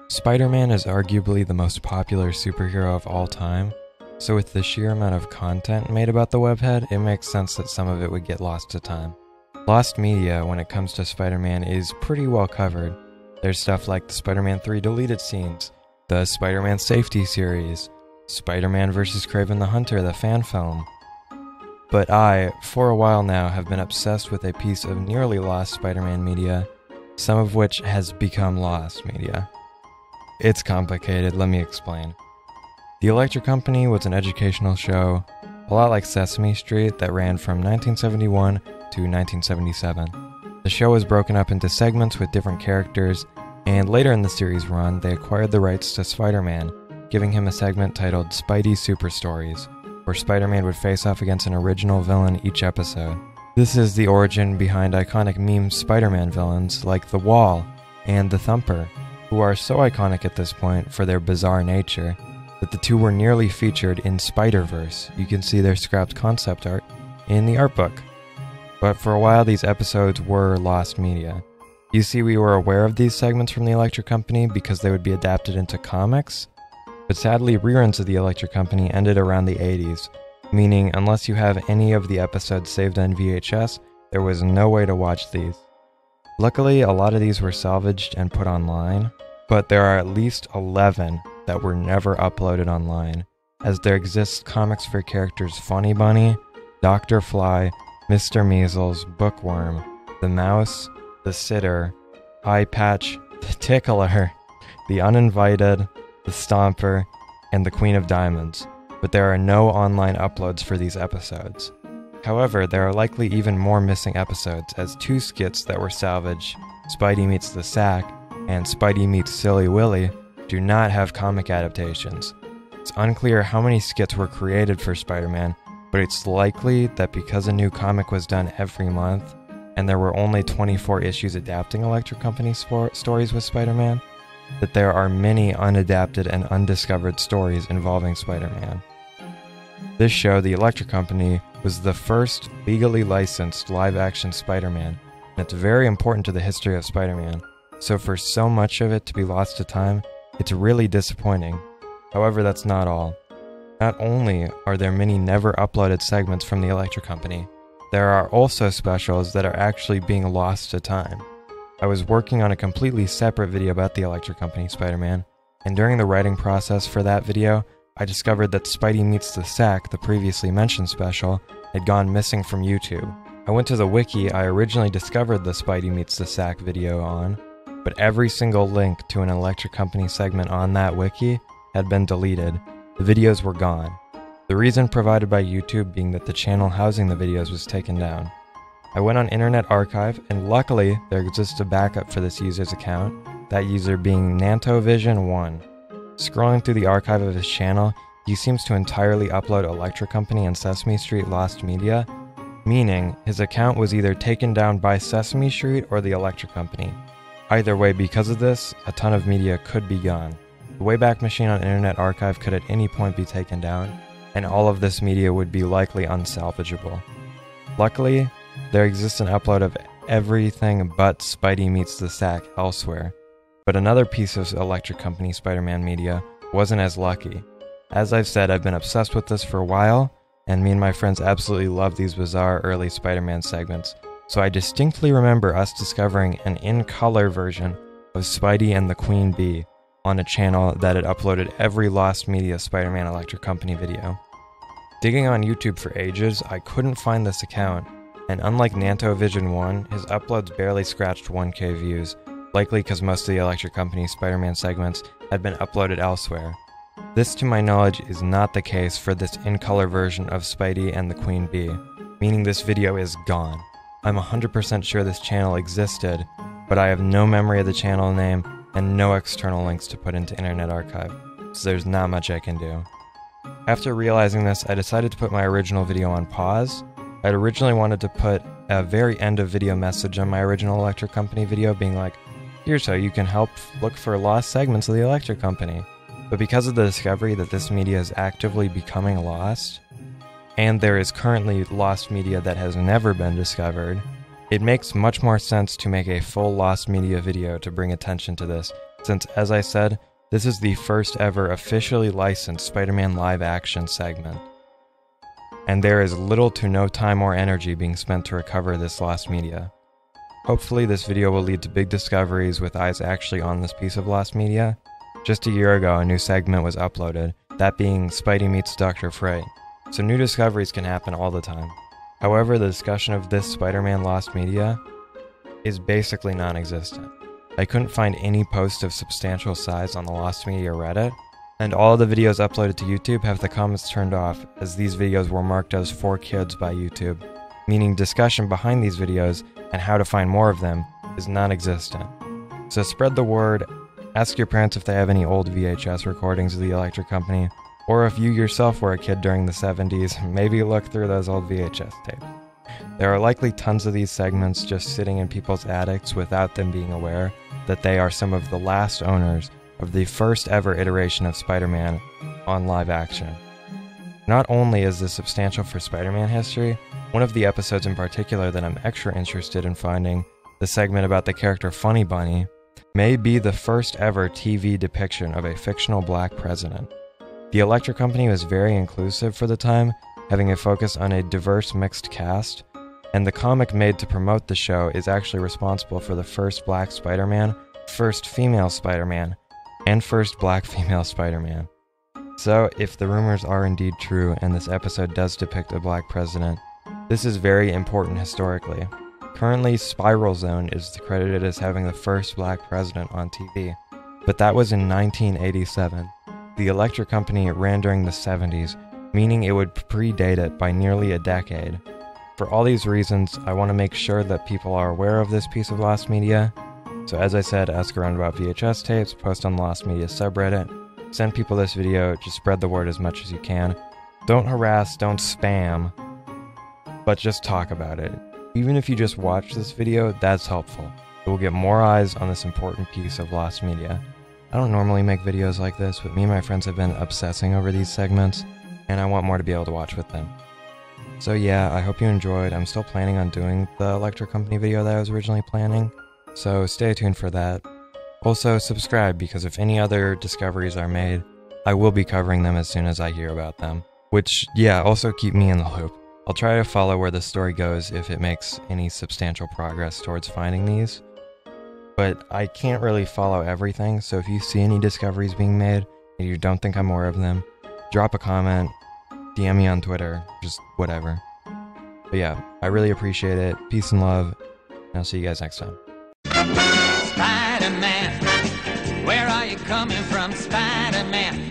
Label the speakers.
Speaker 1: Spider-Man is arguably the most popular superhero of all time, so with the sheer amount of content made about the webhead, it makes sense that some of it would get lost to time. Lost media, when it comes to Spider-Man, is pretty well covered. There's stuff like the Spider-Man 3 deleted scenes, the Spider-Man Safety series, Spider-Man vs. Kraven the Hunter, the fan film. But I, for a while now, have been obsessed with a piece of nearly lost Spider-Man media, some of which has become lost media. It's complicated, let me explain. The Electric Company was an educational show, a lot like Sesame Street, that ran from 1971 to 1977. The show was broken up into segments with different characters, and later in the series run, they acquired the rights to Spider-Man, giving him a segment titled Spidey Super Stories, where Spider-Man would face off against an original villain each episode. This is the origin behind iconic meme Spider-Man villains like The Wall and The Thumper, who are so iconic at this point for their bizarre nature that the two were nearly featured in Spider-Verse. You can see their scrapped concept art in the art book. But for a while, these episodes were lost media. You see, we were aware of these segments from the Electric Company because they would be adapted into comics, but sadly, reruns of the Electric Company ended around the 80s, meaning unless you have any of the episodes saved on VHS, there was no way to watch these. Luckily, a lot of these were salvaged and put online, but there are at least 11 that were never uploaded online, as there exist comics for characters Funny Bunny, Dr. Fly, Mr. Measles, Bookworm, the Mouse, the Sitter, Eye Patch, the Tickler, the Uninvited, the Stomper, and the Queen of Diamonds, but there are no online uploads for these episodes. However, there are likely even more missing episodes, as two skits that were salvaged, Spidey Meets the Sack and Spidey Meets Silly Willy, do not have comic adaptations. It's unclear how many skits were created for Spider-Man, but it's likely that because a new comic was done every month, and there were only 24 issues adapting Electric Company stories with Spider-Man, that there are many unadapted and undiscovered stories involving Spider-Man. This show, The Electric Company, was the first legally licensed live-action Spider-Man, and it's very important to the history of Spider-Man, so for so much of it to be lost to time, it's really disappointing. However, that's not all. Not only are there many never uploaded segments from The Electric Company, there are also specials that are actually being lost to time. I was working on a completely separate video about the Electric Company Spider-Man, and during the writing process for that video, I discovered that Spidey Meets the Sack, the previously mentioned special, had gone missing from YouTube. I went to the wiki I originally discovered the Spidey Meets the Sack video on, but every single link to an Electric Company segment on that wiki had been deleted. The videos were gone. The reason provided by YouTube being that the channel housing the videos was taken down. I went on Internet Archive, and luckily there exists a backup for this user's account, that user being NantoVision1. Scrolling through the archive of his channel, he seems to entirely upload Electric Company and Sesame Street lost media, meaning his account was either taken down by Sesame Street or the Electric Company. Either way, because of this, a ton of media could be gone. The Wayback Machine on Internet Archive could at any point be taken down, and all of this media would be likely unsalvageable. Luckily, there exists an upload of everything but Spidey Meets the Sack elsewhere, but another piece of Electric Company Spider-Man media wasn't as lucky. As I've said, I've been obsessed with this for a while, and me and my friends absolutely love these bizarre early Spider-Man segments, so I distinctly remember us discovering an in-color version of Spidey and the Queen Bee on a channel that had uploaded every lost media Spider-Man Electric Company video. Digging on YouTube for ages, I couldn't find this account, and unlike NantoVision1, his uploads barely scratched 1K views, likely because most of the Electric Company Spider-Man segments had been uploaded elsewhere. This, to my knowledge, is not the case for this in-color version of Spidey and the Queen Bee, meaning this video is gone. I'm 100% sure this channel existed, but I have no memory of the channel name and no external links to put into Internet Archive, so there's not much I can do. After realizing this, I decided to put my original video on pause. I'd originally wanted to put a very end of video message on my original Electric Company video being like, here's how you can help look for lost segments of the Electric Company. But because of the discovery that this media is actively becoming lost, and there is currently lost media that has never been discovered, it makes much more sense to make a full lost media video to bring attention to this, since, as I said, this is the first ever officially licensed Spider-Man live-action segment. And there is little to no time or energy being spent to recover this lost media. Hopefully this video will lead to big discoveries with eyes actually on this piece of lost media. Just a year ago, a new segment was uploaded, that being Spidey meets Dr. Fright, so new discoveries can happen all the time. However, the discussion of this Spider-Man lost media is basically non-existent. I couldn't find any post of substantial size on the lost media Reddit, and all the videos uploaded to YouTube have the comments turned off, as these videos were marked as for kids by YouTube, meaning discussion behind these videos and how to find more of them is non-existent. So spread the word, ask your parents if they have any old VHS recordings of the Electric Company, or if you yourself were a kid during the 70s, maybe look through those old VHS tapes. There are likely tons of these segments just sitting in people's attics without them being aware that they are some of the last owners of the first ever iteration of Spider-Man on live action. Not only is this substantial for Spider-Man history, one of the episodes in particular that I'm extra interested in finding, the segment about the character Funny Bunny, may be the first ever TV depiction of a fictional black president. The Electric Company was very inclusive for the time, having a focus on a diverse mixed cast, and the comic made to promote the show is actually responsible for the first black Spider-Man, first female Spider-Man, and first black female Spider-Man. So, if the rumors are indeed true and this episode does depict a black president, this is very important historically. Currently, Spiral Zone is credited as having the first black president on TV, but that was in 1987. The Electric Company ran during the 70s, meaning it would predate it by nearly a decade. For all these reasons, I want to make sure that people are aware of this piece of lost media. So as I said, ask around about VHS tapes, post on the Lost Media subreddit, send people this video, just spread the word as much as you can. Don't harass, don't spam, but just talk about it. Even if you just watch this video, that's helpful. It will get more eyes on this important piece of lost media. I don't normally make videos like this, but me and my friends have been obsessing over these segments, and I want more to be able to watch with them. So yeah, I hope you enjoyed. I'm still planning on doing the Electric Company video that I was originally planning, so stay tuned for that. Also, subscribe, because if any other discoveries are made, I will be covering them as soon as I hear about them. Which, yeah, also keep me in the loop. I'll try to follow where the story goes if it makes any substantial progress towards finding these. But I can't really follow everything, so if you see any discoveries being made and you don't think I'm aware of them, drop a comment, DM me on Twitter, just whatever. But yeah, I really appreciate it. Peace and love, and I'll see you guys next time.
Speaker 2: Spider-Man, where are you coming from, Spider-Man?